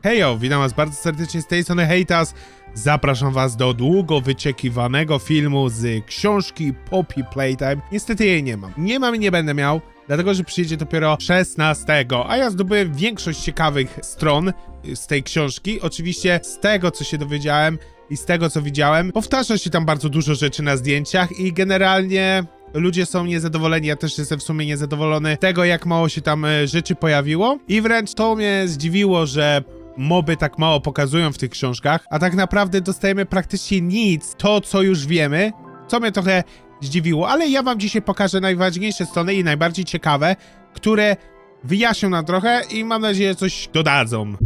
Hejo, witam was bardzo serdecznie z tej strony Hejtas. Zapraszam was do długo wyczekiwanego filmu z książki Poppy Playtime. Niestety jej nie mam. Nie mam i nie będę miał, dlatego że przyjdzie dopiero 16, a ja zdobyłem większość ciekawych stron z tej książki. Oczywiście z tego, co się dowiedziałem i z tego, co widziałem, powtarza się tam bardzo dużo rzeczy na zdjęciach i generalnie ludzie są niezadowoleni, ja też jestem w sumie niezadowolony z tego, jak mało się tam rzeczy pojawiło i wręcz to mnie zdziwiło, że moby tak mało pokazują w tych książkach, a tak naprawdę dostajemy praktycznie nic, to co już wiemy, co mnie trochę zdziwiło, ale ja wam dzisiaj pokażę najważniejsze strony i najbardziej ciekawe, które wyjaśnią nam trochę i mam nadzieję coś dodadzą.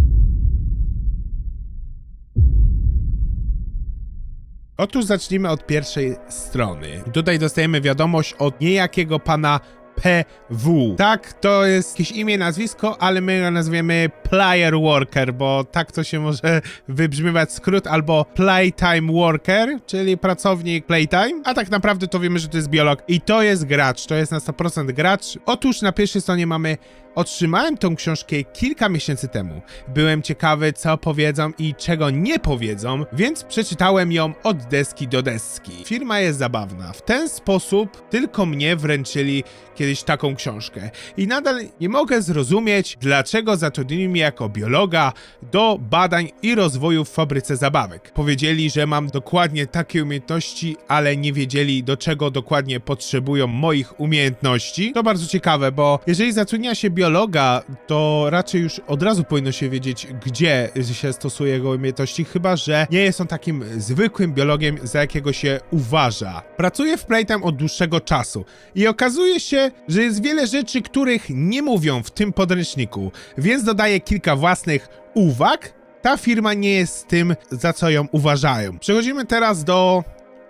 Otóż zacznijmy od pierwszej strony. Tutaj dostajemy wiadomość od niejakiego pana PW. Tak, to jest jakieś imię, nazwisko, ale my go nazwiemy Player Worker, bo tak to się może wybrzmiewać skrót, albo Playtime Worker, czyli pracownik Playtime, a tak naprawdę to wiemy, że to jest biolog i to jest gracz, to jest na 100% gracz. Otóż na pierwszej stronie mamy: otrzymałem tą książkę kilka miesięcy temu. Byłem ciekawy, co powiedzą i czego nie powiedzą, więc przeczytałem ją od deski do deski. Firma jest zabawna. W ten sposób tylko mnie wręczyli kiedyś taką książkę. I nadal nie mogę zrozumieć, dlaczego zatrudnili mnie jako biologa do badań i rozwoju w fabryce zabawek. Powiedzieli, że mam dokładnie takie umiejętności, ale nie wiedzieli, do czego dokładnie potrzebują moich umiejętności. To bardzo ciekawe, bo jeżeli zatrudnia się biologa, to raczej już od razu powinno się wiedzieć, gdzie się stosuje jego umiejętności, chyba że nie jest on takim zwykłym biologiem, za jakiego się uważa. Pracuję w Playtime od dłuższego czasu i okazuje się, że jest wiele rzeczy, których nie mówią w tym podręczniku, więc dodaję kilka własnych uwag. Ta firma nie jest tym, za co ją uważają. Przechodzimy teraz do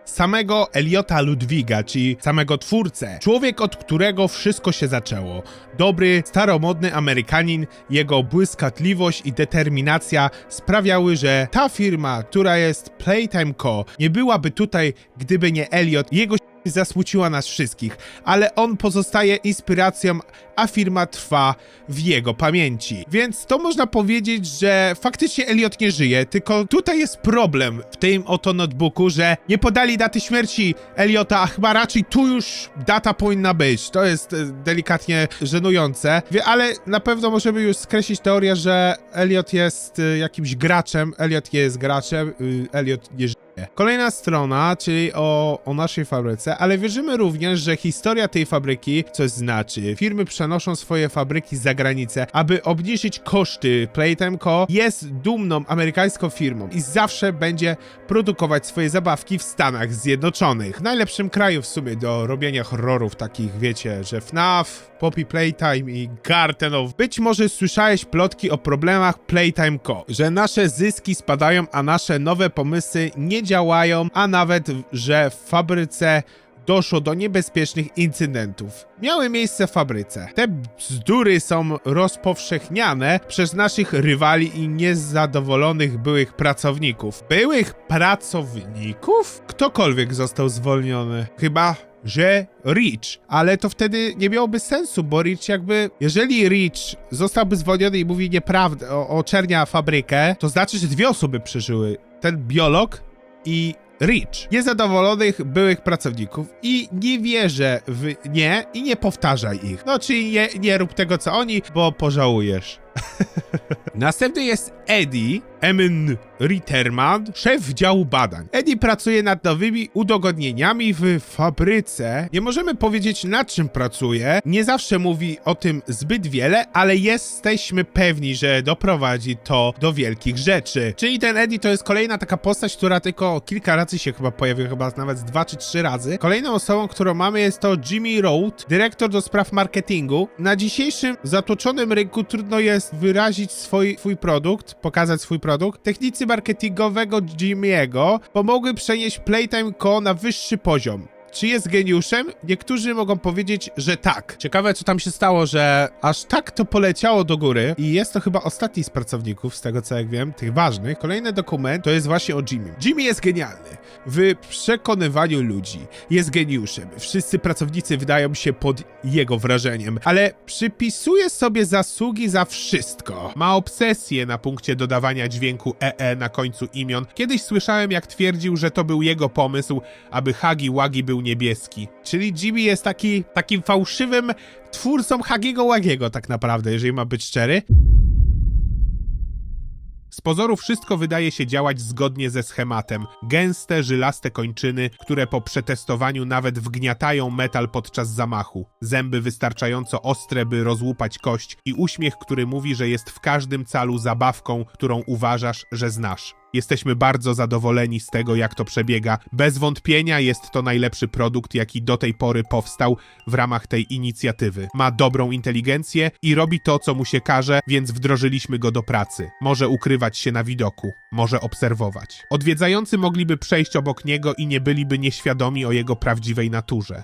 samego Eliota Ludwiga, czyli samego twórcę. Człowiek, od którego wszystko się zaczęło. Dobry, staromodny Amerykanin, jego błyskotliwość i determinacja sprawiały, że ta firma, która jest Playtime Co., nie byłaby tutaj, gdyby nie Eliot. Jego zasmuciła nas wszystkich, ale on pozostaje inspiracją, a firma trwa w jego pamięci. Więc to można powiedzieć, że faktycznie Eliot nie żyje, tylko tutaj jest problem w tym oto notebooku, że nie podali daty śmierci Eliota, a chyba raczej tu już data powinna być. To jest delikatnie żenujące, ale na pewno możemy już skreślić teorię, że Eliot jest jakimś graczem. Eliot jest graczem, Eliot nie żyje. Kolejna strona, czyli o naszej fabryce, ale wierzymy również, że historia tej fabryki coś znaczy. Firmy przenoszą swoje fabryki za granicę, aby obniżyć koszty. Playtime Co. jest dumną amerykańską firmą i zawsze będzie produkować swoje zabawki w Stanach Zjednoczonych. Najlepszym kraju w sumie do robienia horrorów takich, wiecie, że FNAF, Poppy Playtime i Garden of... Być może słyszałeś plotki o problemach Playtime Co., że nasze zyski spadają, a nasze nowe pomysły nie działają, a nawet, że w fabryce doszło do niebezpiecznych incydentów. Miały miejsce w fabryce. Te bzdury są rozpowszechniane przez naszych rywali i niezadowolonych byłych pracowników. Byłych pracowników? Ktokolwiek został zwolniony. Chyba że Rich, ale to wtedy nie miałoby sensu, bo Rich jakby, jeżeli Rich zostałby zwolniony i mówi nieprawdę, oczernia fabrykę, to znaczy, że dwie osoby przeżyły. Ten biolog i Rich. Niezadowolonych byłych pracowników i nie wierzę w nie i nie powtarzaj ich. No, czyli nie rób tego, co oni, bo pożałujesz. Następny jest Eddie M. Ritterman, szef działu badań. Eddie pracuje nad nowymi udogodnieniami w fabryce. Nie możemy powiedzieć, nad czym pracuje. Nie zawsze mówi o tym zbyt wiele, ale jesteśmy pewni, że doprowadzi to do wielkich rzeczy. Czyli ten Eddie to jest kolejna taka postać, która tylko kilka razy się chyba pojawiła, chyba nawet 2 czy 3 razy. Kolejną osobą, którą mamy, jest to Jimmy Road, dyrektor do spraw marketingu. Na dzisiejszym zatłoczonym rynku trudno jest wyrazić swój produkt, pokazać swój produkt. Technicy marketingowego Jimmy'ego pomogły przenieść Playtime Co. na wyższy poziom. Czy jest geniuszem? Niektórzy mogą powiedzieć, że tak. Ciekawe, co tam się stało, że aż tak to poleciało do góry i jest to chyba ostatni z pracowników, z tego co jak wiem, tych ważnych. Kolejny dokument to jest właśnie o Jimmy. Jimmy jest genialny w przekonywaniu ludzi. Jest geniuszem. Wszyscy pracownicy wydają się pod jego wrażeniem, ale przypisuje sobie zasługi za wszystko. Ma obsesję na punkcie dodawania dźwięku EE na końcu imion. Kiedyś słyszałem, jak twierdził, że to był jego pomysł, aby Huggy Wuggy był niebieski. Czyli Jimmy jest takim fałszywym twórcą Huggiego Wuggiego tak naprawdę, jeżeli ma być szczery. Z pozoru wszystko wydaje się działać zgodnie ze schematem. Gęste, żylaste kończyny, które po przetestowaniu nawet wgniatają metal podczas zamachu. Zęby wystarczająco ostre, by rozłupać kość i uśmiech, który mówi, że jest w każdym calu zabawką, którą uważasz, że znasz. Jesteśmy bardzo zadowoleni z tego, jak to przebiega. Bez wątpienia jest to najlepszy produkt, jaki do tej pory powstał w ramach tej inicjatywy. Ma dobrą inteligencję i robi to, co mu się każe, więc wdrożyliśmy go do pracy. Może ukrywać się na widoku, może obserwować. Odwiedzający mogliby przejść obok niego i nie byliby nieświadomi o jego prawdziwej naturze.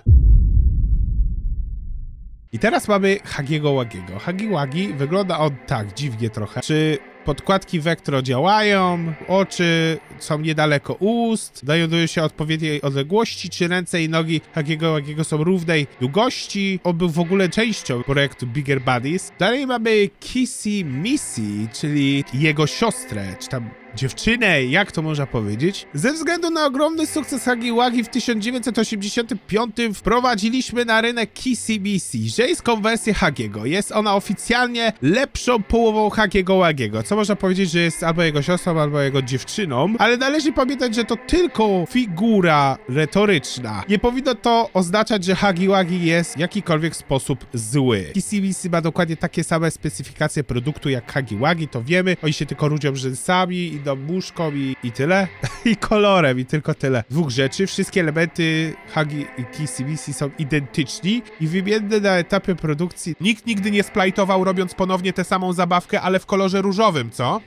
I teraz mamy Huggiego Wuggiego. Huggy Wuggy wygląda on tak dziwnie trochę. Czy podkładki Vectro działają, oczy są niedaleko ust, znajdują się odpowiedniej odległości, czy ręce i nogi Huggiego Wuggiego są równej długości. On był w ogóle częścią projektu Bigger Buddies. Dalej mamy Kissy Missy, czyli jego siostrę, czy tam dziewczynę, jak to można powiedzieć. Ze względu na ogromny sukces Huggy Wuggy w 1985 wprowadziliśmy na rynek Kissy Missy, żeńską wersję Huggiego. Jest ona oficjalnie lepszą połową Huggiego Wuggiego, co można powiedzieć, że jest albo jego siostrą, albo jego dziewczyną, ale należy pamiętać, że to tylko figura retoryczna. Nie powinno to oznaczać, że Huggy Wuggy jest w jakikolwiek sposób zły. Kissy Missy ma dokładnie takie same specyfikacje produktu jak Huggy Wuggy, to wiemy. Oni się tylko różnią rzęsami, idą muszką i tyle. I kolorem, i tylko tyle. Dwóch rzeczy. Wszystkie elementy Huggy i Kissy Missy są identyczni i wymienne na etapie produkcji. Nikt nigdy nie splajtował, robiąc ponownie tę samą zabawkę, ale w kolorze różowym, co?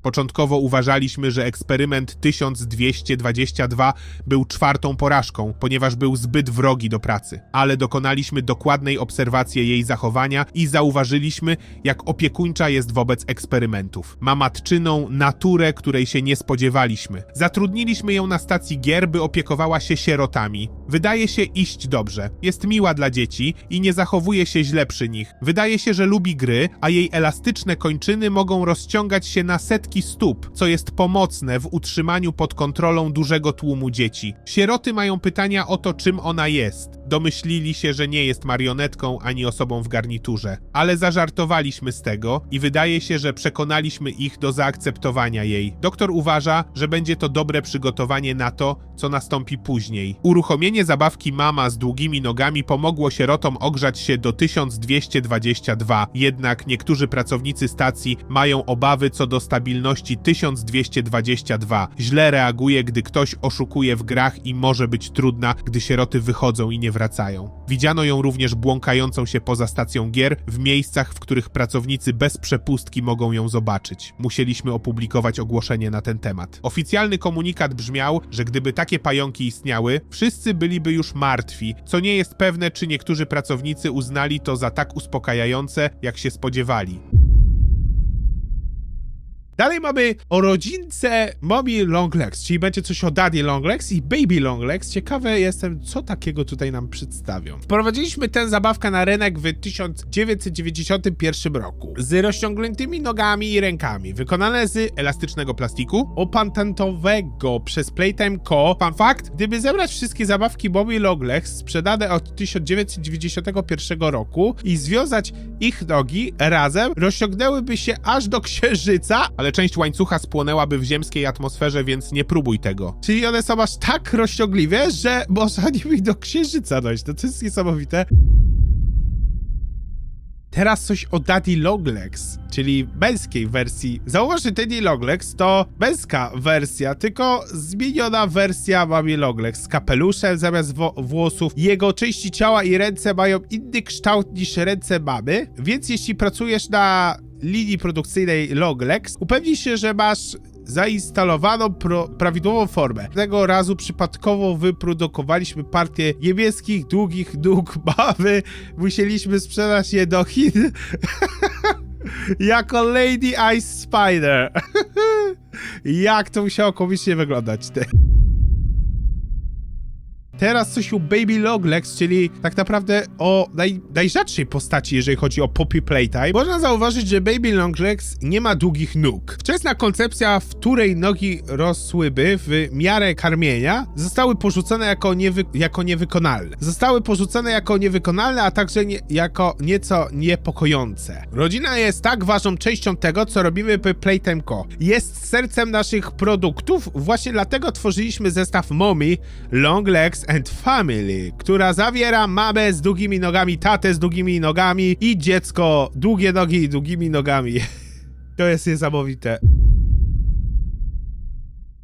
Początkowo uważaliśmy, że eksperyment 1222 był czwartą porażką, ponieważ był zbyt wrogi do pracy. Ale dokonaliśmy dokładnej obserwacji jej zachowania i zauważyliśmy, jak opiekuńcza jest wobec eksperymentów. Ma matczyną naturę, której się nie spodziewaliśmy. Zatrudniliśmy ją na stacji gier, by opiekowała się sierotami. Wydaje się iść dobrze. Jest miła dla dzieci i nie zachowuje się źle przy nich. Wydaje się, że lubi gry, a jej elastyczne kończyny mogą rozciągać się na setki stóp, co jest pomocne w utrzymaniu pod kontrolą dużego tłumu dzieci. Sieroty mają pytania o to, czym ona jest. Domyślili się, że nie jest marionetką ani osobą w garniturze. Ale zażartowaliśmy z tego i wydaje się, że przekonaliśmy ich do zaakceptowania jej. Doktor uważa, że będzie to dobre przygotowanie na to, co nastąpi później. Uruchomienie zabawki Mama z długimi nogami pomogło sierotom ogrzać się do 1222, jednak niektórzy pracownicy stacji mają obawy co do stabilności 1222. Źle reaguje, gdy ktoś oszukuje w grach i może być trudna, gdy sieroty wychodzą i nie wracają. Widziano ją również błąkającą się poza stacją gier w miejscach, w których pracownicy bez przepustki mogą ją zobaczyć. Musieliśmy opublikować ogłoszenie na ten temat. Oficjalny komunikat brzmiał, że gdyby takie pająki istniały, wszyscy byliby już martwi, co nie jest pewne, czy niektórzy pracownicy uznali to za tak uspokajające, jak się spodziewali. Dalej mamy o rodzince Mommy Longlegs, czyli będzie coś o Daddy Longlegs i Baby Longlegs. Ciekawy jestem, co takiego tutaj nam przedstawią. Wprowadziliśmy tę zabawkę na rynek w 1991 roku. Z rozciągniętymi nogami i rękami, wykonane z elastycznego plastiku, opatentowego przez Playtime Co. Fun fact, gdyby zebrać wszystkie zabawki Mommy Longlegs sprzedane od 1991 roku i związać ich nogi razem, rozciągnęłyby się aż do Księżyca, ale część łańcucha spłonęłaby w ziemskiej atmosferze, więc nie próbuj tego. Czyli one są aż tak rozciągliwe, że można nimi do Księżyca dojść. No to jest niesamowite. Teraz coś o Daddy Longlegs, czyli męskiej wersji. Zauważ, że Daddy Longlegs to męska wersja, tylko zmieniona wersja Mommy Longlegs z kapeluszem zamiast włosów. Jego części ciała i ręce mają inny kształt niż ręce mamy, więc jeśli pracujesz na linii produkcyjnej Longlegs, upewnij się, że masz zainstalowano prawidłową formę. Tego razu przypadkowo wyprodukowaliśmy partię niebieskich, długich nóg baby. Musieliśmy sprzedać je do Chin jako Lady Ice Spider. Jak to musiało komicznie wyglądać, ty. Teraz coś o Baby Longlegs, czyli tak naprawdę o najrzadszej postaci, jeżeli chodzi o Poppy Playtime. Można zauważyć, że Baby Longlegs nie ma długich nóg. Wczesna koncepcja, w której nogi rosłyby w miarę karmienia, zostały porzucone jako niewykonalne. A także jako nieco niepokojące. Rodzina jest tak ważną częścią tego, co robimy w Playtime Co. Jest sercem naszych produktów, właśnie dlatego tworzyliśmy zestaw Mommy, Longlegs and Family, która zawiera mamę z długimi nogami, tatę z długimi nogami i dziecko długie nogi i długimi nogami. To jest niesamowite.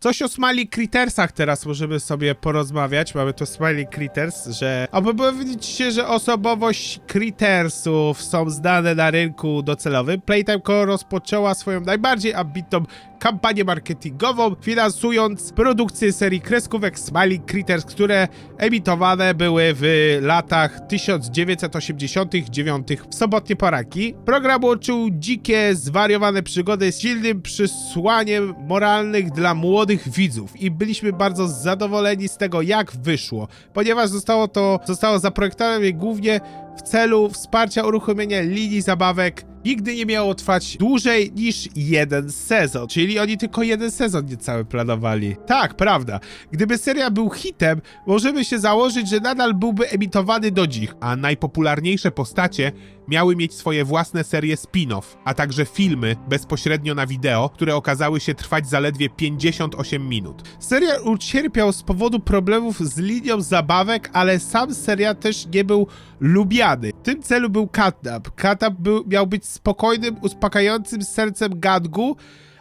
Coś o Smiley Crittersach teraz możemy sobie porozmawiać. Mamy tu Smiley Critters, że... powiedzieć się, że osobowość Crittersów są znane na rynku docelowym. Playtime Co rozpoczęła swoją najbardziej ambitną kampanię marketingową, finansując produkcję serii kreskówek Smiley Critters, które emitowane były w latach 1989 w sobotnie poranki. Program łączył dzikie, zwariowane przygody z silnym przesłaniem moralnych dla młodych widzów i byliśmy bardzo zadowoleni z tego, jak wyszło, ponieważ zostało zaprojektowane głównie w celu wsparcia uruchomienia linii zabawek. Nigdy nie miało trwać dłużej niż jeden sezon, czyli oni tylko jeden sezon niecały planowali. Tak, prawda. Gdyby seria był hitem, możemy się założyć, że nadal byłby emitowany do dziś, a najpopularniejsze postacie miały mieć swoje własne serie spin-off, a także filmy bezpośrednio na wideo, które okazały się trwać zaledwie 58 minut. Serial ucierpiał z powodu problemów z linią zabawek, ale sam serial też nie był lubiany. W tym celu był Catnap. Catnap miał być spokojnym, uspokajającym sercem gangu,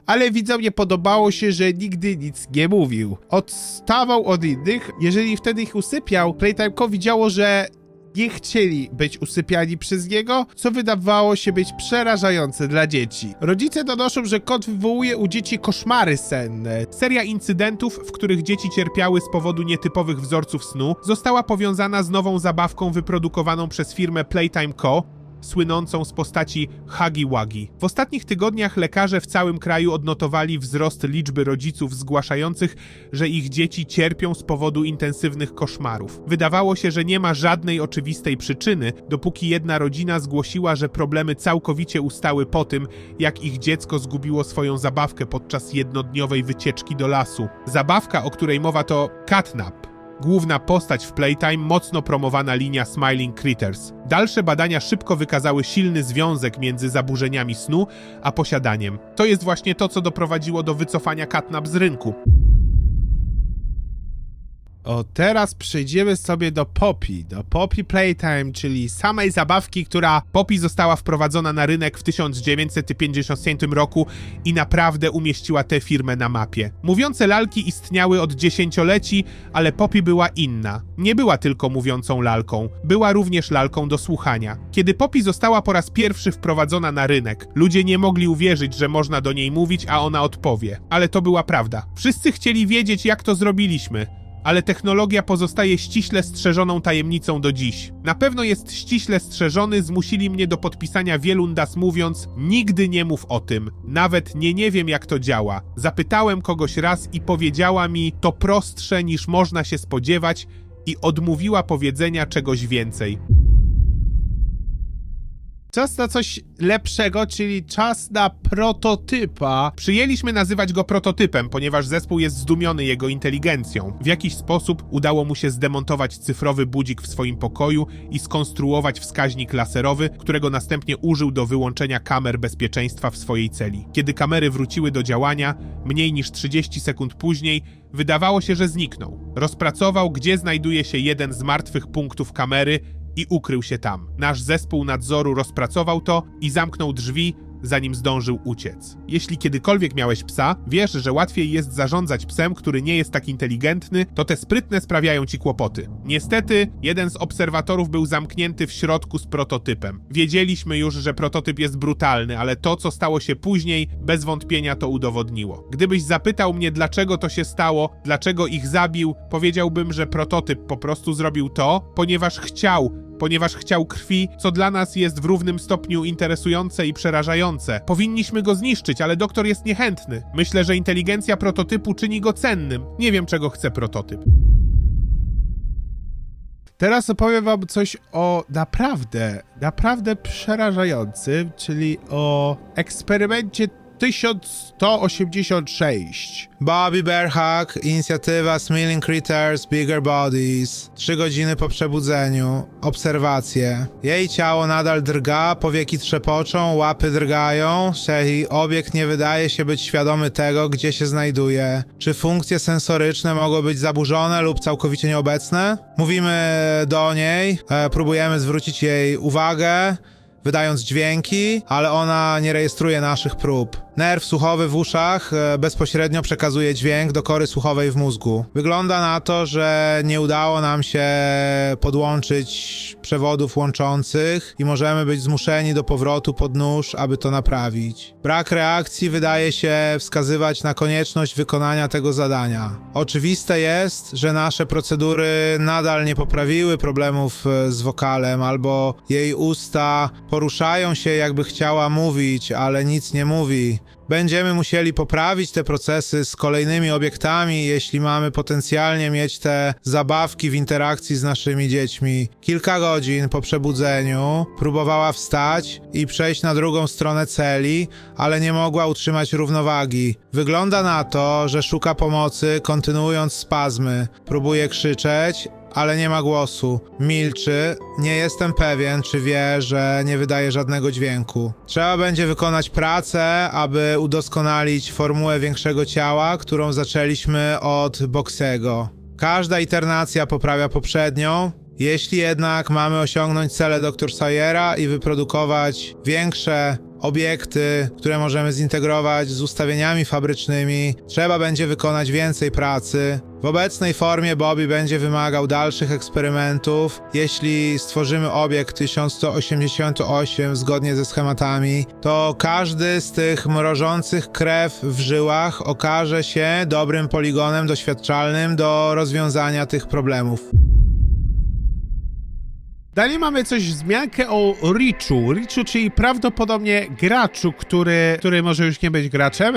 ale widzom nie podobało się, że nigdy nic nie mówił. Odstawał od innych, jeżeli wtedy ich usypiał, Playtime Co widziało, że nie chcieli być usypiani przez niego, co wydawało się być przerażające dla dzieci. Rodzice donoszą, że kot wywołuje u dzieci koszmary senne. Seria incydentów, w których dzieci cierpiały z powodu nietypowych wzorców snu, została powiązana z nową zabawką wyprodukowaną przez firmę Playtime Co, słynącą z postaci Huggy Wuggy. W ostatnich tygodniach lekarze w całym kraju odnotowali wzrost liczby rodziców zgłaszających, że ich dzieci cierpią z powodu intensywnych koszmarów. Wydawało się, że nie ma żadnej oczywistej przyczyny, dopóki jedna rodzina zgłosiła, że problemy całkowicie ustały po tym, jak ich dziecko zgubiło swoją zabawkę podczas jednodniowej wycieczki do lasu. Zabawka, o której mowa, to Catnap. Główna postać w Playtime, mocno promowana linia Smiling Critters. Dalsze badania szybko wykazały silny związek między zaburzeniami snu a posiadaniem. To jest właśnie to, co doprowadziło do wycofania Catnap z rynku. Teraz przejdziemy sobie do Poppy Playtime, czyli samej zabawki, która Poppy została wprowadzona na rynek w 1950 roku i naprawdę umieściła tę firmę na mapie. Mówiące lalki istniały od dziesięcioleci, ale Poppy była inna. Nie była tylko mówiącą lalką, była również lalką do słuchania. Kiedy Poppy została po raz pierwszy wprowadzona na rynek, ludzie nie mogli uwierzyć, że można do niej mówić, a ona odpowie. Ale to była prawda. Wszyscy chcieli wiedzieć, jak to zrobiliśmy. Ale technologia pozostaje ściśle strzeżoną tajemnicą do dziś. Na pewno jest ściśle strzeżony, zmusili mnie do podpisania wielu ndas mówiąc: nigdy nie mów o tym, nawet nie wiem jak to działa. Zapytałem kogoś raz i powiedziała mi: to prostsze niż można się spodziewać i odmówiła powiedzenia czegoś więcej. Czas na coś lepszego, czyli czas na prototypa. Przyjęliśmy nazywać go prototypem, ponieważ zespół jest zdumiony jego inteligencją. W jakiś sposób udało mu się zdemontować cyfrowy budzik w swoim pokoju i skonstruować wskaźnik laserowy, którego następnie użył do wyłączenia kamer bezpieczeństwa w swojej celi. Kiedy kamery wróciły do działania, mniej niż 30 sekund później, wydawało się, że zniknął. Rozpracował, gdzie znajduje się jeden z martwych punktów kamery i ukrył się tam. Nasz zespół nadzoru rozpracował to i zamknął drzwi, zanim zdążył uciec. Jeśli kiedykolwiek miałeś psa, wiesz, że łatwiej jest zarządzać psem, który nie jest tak inteligentny, to te sprytne sprawiają ci kłopoty. Niestety, jeden z obserwatorów był zamknięty w środku z prototypem. Wiedzieliśmy już, że prototyp jest brutalny, ale to, co stało się później, bez wątpienia to udowodniło. Gdybyś zapytał mnie, dlaczego to się stało, dlaczego ich zabił, powiedziałbym, że prototyp po prostu zrobił to, ponieważ chciał krwi, co dla nas jest w równym stopniu interesujące i przerażające. Powinniśmy go zniszczyć, ale doktor jest niechętny. Myślę, że inteligencja prototypu czyni go cennym. Nie wiem, czego chce prototyp. Teraz opowiem wam coś o naprawdę przerażającym, czyli o eksperymencie 1186. Bobby Bearhack, inicjatywa Smiling Critters, Bigger Bodies. 3 godziny po przebudzeniu. Obserwacje. Jej ciało nadal drga, powieki trzepoczą, łapy drgają. Shehi, obiekt nie wydaje się być świadomy tego, gdzie się znajduje. Czy funkcje sensoryczne mogą być zaburzone lub całkowicie nieobecne? Mówimy do niej, próbujemy zwrócić jej uwagę, wydając dźwięki, ale ona nie rejestruje naszych prób. Nerw słuchowy w uszach bezpośrednio przekazuje dźwięk do kory słuchowej w mózgu. Wygląda na to, że nie udało nam się podłączyć przewodów łączących i możemy być zmuszeni do powrotu pod nóż, aby to naprawić. Brak reakcji wydaje się wskazywać na konieczność wykonania tego zadania. Oczywiste jest, że nasze procedury nadal nie poprawiły problemów z wokalem, albo jej usta poruszają się, jakby chciała mówić, ale nic nie mówi. Będziemy musieli poprawić te procesy z kolejnymi obiektami, jeśli mamy potencjalnie mieć te zabawki w interakcji z naszymi dziećmi. Kilka godzin po przebudzeniu próbowała wstać i przejść na drugą stronę celi, ale nie mogła utrzymać równowagi. Wygląda na to, że szuka pomocy, kontynuując spazmy. Próbuje krzyczeć, ale nie ma głosu. Milczy. Nie jestem pewien, czy wie, że nie wydaje żadnego dźwięku. Trzeba będzie wykonać pracę, aby udoskonalić formułę większego ciała, którą zaczęliśmy od Boxiego. Każda iteracja poprawia poprzednią. Jeśli jednak mamy osiągnąć cele Dr. Sawyera i wyprodukować większe obiekty, które możemy zintegrować z ustawieniami fabrycznymi, trzeba będzie wykonać więcej pracy. W obecnej formie Bobby będzie wymagał dalszych eksperymentów. Jeśli stworzymy obiekt 1188 zgodnie ze schematami, to każdy z tych mrożących krew w żyłach okaże się dobrym poligonem doświadczalnym do rozwiązania tych problemów. Dalej mamy coś wzmiankę o Richu. Richu, czyli prawdopodobnie graczu, który może już nie być graczem.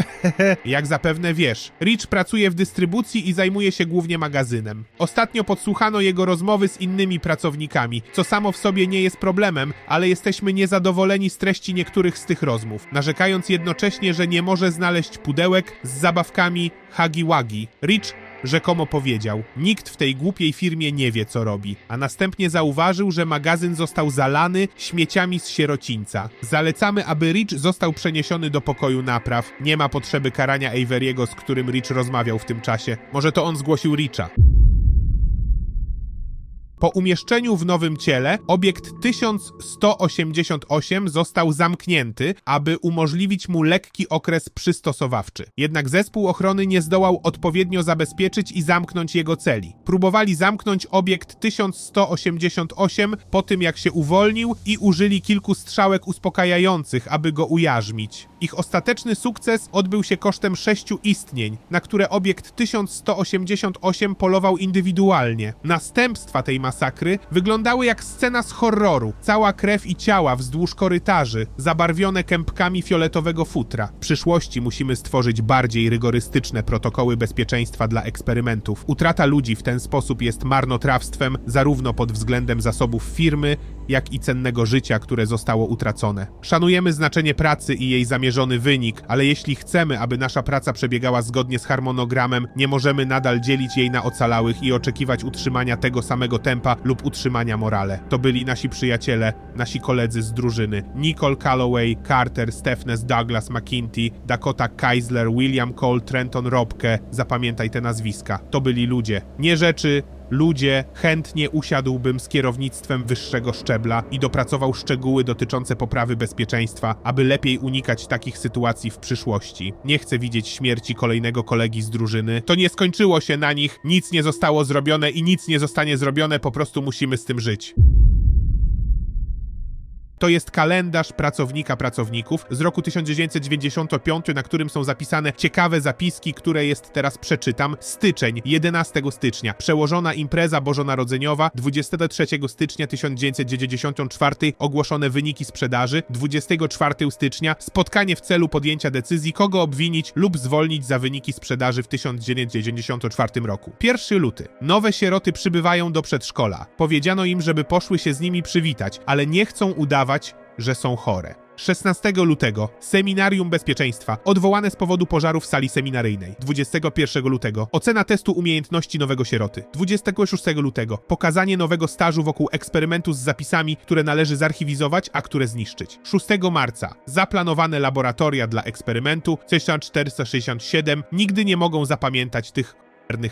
Jak zapewne wiesz, Rich pracuje w dystrybucji i zajmuje się głównie magazynem. Ostatnio podsłuchano jego rozmowy z innymi pracownikami, co samo w sobie nie jest problemem, ale jesteśmy niezadowoleni z treści niektórych z tych rozmów, narzekając jednocześnie, że nie może znaleźć pudełek z zabawkami Huggy Wuggy. Rich rzekomo powiedział: nikt w tej głupiej firmie nie wie, co robi, a następnie zauważył, że magazyn został zalany śmieciami z sierocińca. Zalecamy, aby Rich został przeniesiony do pokoju napraw. Nie ma potrzeby karania Avery'ego, z którym Rich rozmawiał w tym czasie. Może to on zgłosił Richa. Po umieszczeniu w nowym ciele, obiekt 1188 został zamknięty, aby umożliwić mu lekki okres przystosowawczy. Jednak zespół ochrony nie zdołał odpowiednio zabezpieczyć i zamknąć jego celi. Próbowali zamknąć obiekt 1188 po tym, jak się uwolnił, i użyli kilku strzałek uspokajających, aby go ujarzmić. Ich ostateczny sukces odbył się kosztem 6 istnień, na które obiekt 1188 polował indywidualnie. Następstwa tej masakry wyglądały jak scena z horroru. Cała krew i ciała wzdłuż korytarzy, zabarwione kępkami fioletowego futra. W przyszłości musimy stworzyć bardziej rygorystyczne protokoły bezpieczeństwa dla eksperymentów. Utrata ludzi w ten sposób jest marnotrawstwem zarówno pod względem zasobów firmy, jak i cennego życia, które zostało utracone. Szanujemy znaczenie pracy i jej zamierzony wynik, ale jeśli chcemy, aby nasza praca przebiegała zgodnie z harmonogramem, nie możemy nadal dzielić jej na ocalałych i oczekiwać utrzymania tego samego tempa lub utrzymania morale. To byli nasi przyjaciele, nasi koledzy z drużyny. Nicole Calloway, Carter, Stephens, Douglas McKinty, Dakota Keisler, William Cole, Trenton Robke. Zapamiętaj te nazwiska. To byli ludzie. Nie rzeczy, ludzie, chętnie usiadłbym z kierownictwem wyższego szczebla i dopracował szczegóły dotyczące poprawy bezpieczeństwa, aby lepiej unikać takich sytuacji w przyszłości. Nie chcę widzieć śmierci kolejnego kolegi z drużyny. To nie skończyło się na nich, nic nie zostało zrobione i nic nie zostanie zrobione, po prostu musimy z tym żyć. To jest kalendarz pracowników z roku 1995, na którym są zapisane ciekawe zapiski, które teraz przeczytam. Styczeń, 11 stycznia. Przełożona impreza bożonarodzeniowa, 23 stycznia 1994 ogłoszone wyniki sprzedaży, 24 stycznia spotkanie w celu podjęcia decyzji, kogo obwinić lub zwolnić za wyniki sprzedaży w 1994 roku. 1 luty. Nowe sieroty przybywają do przedszkola. Powiedziano im, żeby poszły się z nimi przywitać, ale nie chcą udawać, że są chore. 16 lutego. Seminarium Bezpieczeństwa. Odwołane z powodu pożaru w sali seminaryjnej. 21 lutego. Ocena testu umiejętności nowego sieroty. 26 lutego. Pokazanie nowego stażu wokół eksperymentu z zapisami, które należy zarchiwizować, a które zniszczyć. 6 marca. Zaplanowane laboratoria dla eksperymentu. 1467. Nigdy nie mogą zapamiętać tych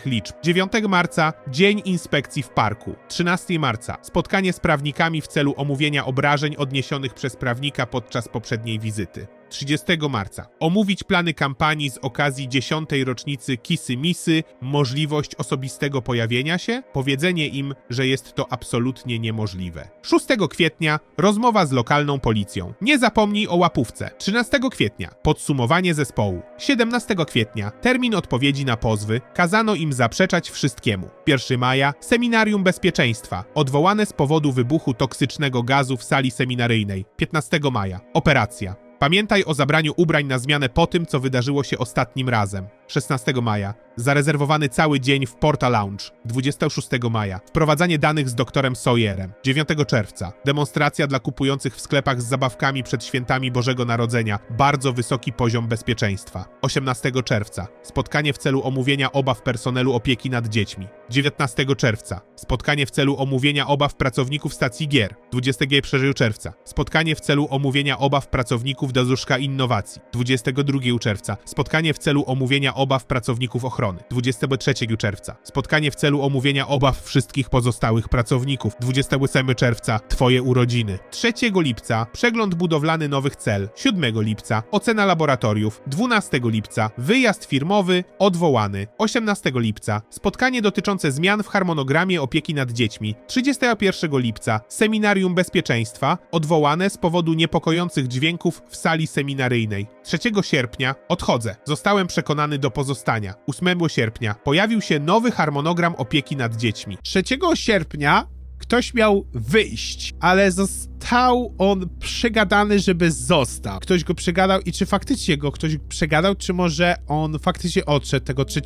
liczb. 9 marca Dzień Inspekcji w Parku. 13 marca spotkanie z prawnikami w celu omówienia obrażeń odniesionych przez prawnika podczas poprzedniej wizyty. 30 marca omówić plany kampanii z okazji 10. rocznicy Kisy Misy, możliwość osobistego pojawienia się, powiedzenie im, że jest to absolutnie niemożliwe. 6 kwietnia rozmowa z lokalną policją. Nie zapomnij o łapówce. 13 kwietnia podsumowanie zespołu. 17 kwietnia termin odpowiedzi na pozwy. Kazano im zaprzeczać wszystkiemu. 1 maja Seminarium Bezpieczeństwa. Odwołane z powodu wybuchu toksycznego gazu w sali seminaryjnej. 15 maja operacja. Pamiętaj o zabraniu ubrań na zmianę po tym, co wydarzyło się ostatnim razem. 16 maja. Zarezerwowany cały dzień w Porta Lounge. 26 maja. Wprowadzanie danych z doktorem Sawyerem. 9 czerwca. Demonstracja dla kupujących w sklepach z zabawkami przed świętami Bożego Narodzenia. Bardzo wysoki poziom bezpieczeństwa. 18 czerwca. Spotkanie w celu omówienia obaw personelu opieki nad dziećmi. 19 czerwca. Spotkanie w celu omówienia obaw pracowników stacji gier. 21 czerwca. Spotkanie w celu omówienia obaw pracowników do łóżka innowacji. 22 czerwca. Spotkanie w celu omówienia obaw pracowników ochrony. 23 czerwca. Spotkanie w celu omówienia obaw wszystkich pozostałych pracowników. 27 czerwca. Twoje urodziny. 3 lipca. Przegląd budowlany nowych cel. 7 lipca. Ocena laboratoriów. 12 lipca. Wyjazd firmowy odwołany. 18 lipca. Spotkanie dotyczące zmian w harmonogramie opieki nad dziećmi. 31 lipca. Seminarium Bezpieczeństwa. Odwołane z powodu niepokojących dźwięków w sali seminaryjnej. 3 sierpnia. Odchodzę. Zostałem przekonany do pozostania. 8 sierpnia. Pojawił się nowy harmonogram opieki nad dziećmi. 3 sierpnia ktoś miał wyjść, ale został on przegadany, żeby został. Ktoś go przegadał i czy faktycznie go ktoś przegadał, czy może on faktycznie odszedł tego 3.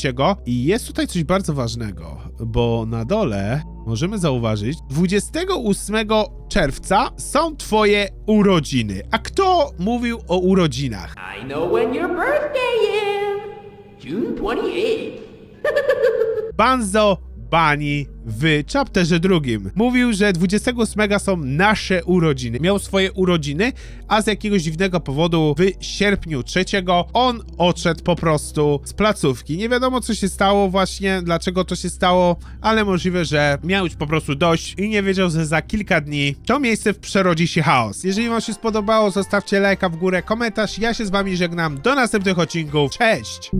I jest tutaj coś bardzo ważnego, bo na dole możemy zauważyć, 28 czerwca są twoje urodziny. A kto mówił o urodzinach? I know when your birthday is. June 28th. Banzo Bunny w chapterze 2 mówił, że 28 są nasze urodziny. Miał swoje urodziny, a z jakiegoś dziwnego powodu w sierpniu 3 on odszedł po prostu z placówki. Nie wiadomo, co się stało właśnie, dlaczego to się stało, ale możliwe, że miał już po prostu dość i nie wiedział, że za kilka dni to miejsce przerodzi się chaos. Jeżeli wam się spodobało, zostawcie lajka w górę, komentarz. Ja się z wami żegnam. Do następnych odcinków. Cześć!